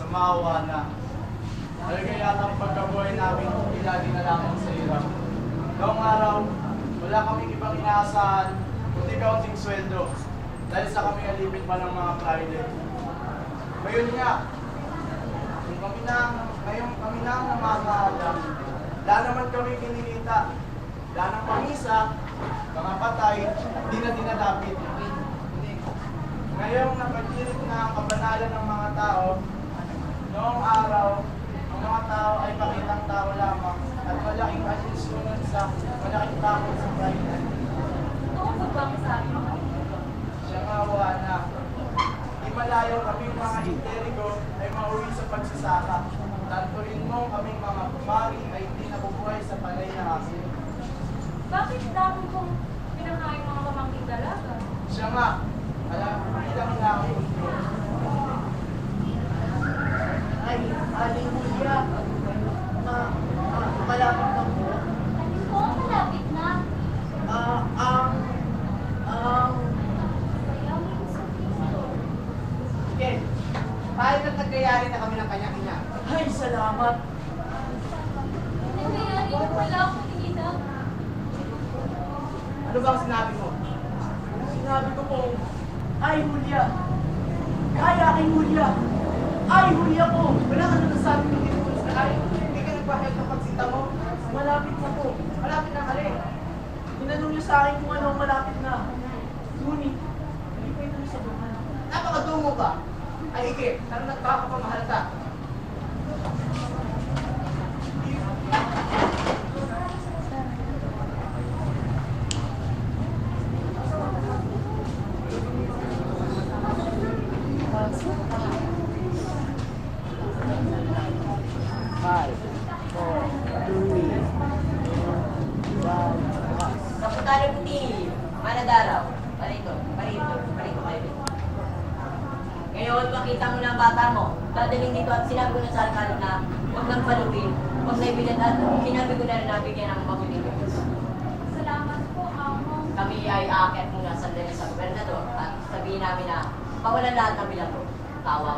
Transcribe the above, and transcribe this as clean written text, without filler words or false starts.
maawa na. Talaga yata ang pagkabuhay namin ilagi na lamang sa hirap. Noong araw, wala kaming ibang inaasahan, kundi kaunting sweldo, dahil sa kami alipin pa ng mga private. Ngayon nga, ngayon kami na ang namamahala. Wala naman kami kinikita. Wala nang pamisa, mga patay, di na dinadapit. Ngayong napagdirik na ang kabanalan ng mga tao, noong araw, ang mga tao ay pakitang tao lamang at malaking alinsunod sa malaking takot sa private. Totoo ba ba ang sabi mo? Siya nga na. Di malayo kaming mga interiko ay mauwi sa pagsasaka. Tantuin mo kaming mga kumari ay hindi nabubuhay sa panay na asin. Bakit dami kong pinakain mga pamangking dalaga? Siya nga, bilang namin ito. Ay, Aling Julia, malapit na po. Ano po, malapit na. Okay, kahit na nagkayari na kami ng kanyang ina. Ay, salamat. Nangyayari na wala akong ina. Ano ba ang sinabi mo? Sinabi ko po, ay Julia. Kaya kay Julia. Ay Julia ko. Wala ka na nasabi ng dito sa kaya. Hindi ka nagpahit ng pagsita mo. Malapit na po. Malapit na kali. Tinanong niyo sa akin kung ano malapit na. Ngunit, hindi pa ito sa buwan. Napakadungo ka. Ay Ike, ano nagpapamahal ka? Kaputalo puti, manadaraw. Parito kayo. Ngayon, makita mo na ang bata mo. Dadaling dito at sinabi ko na sa alkalde na huwag nang palupin, huwag na ibilan at sinabi ko na rin nabigyan ng mabuting gawin. Salamat po, Amo. Kami ay aakyat muna sandali sa gobernador at sabihin namin na pawalan lahat ng bilang ko. Tawa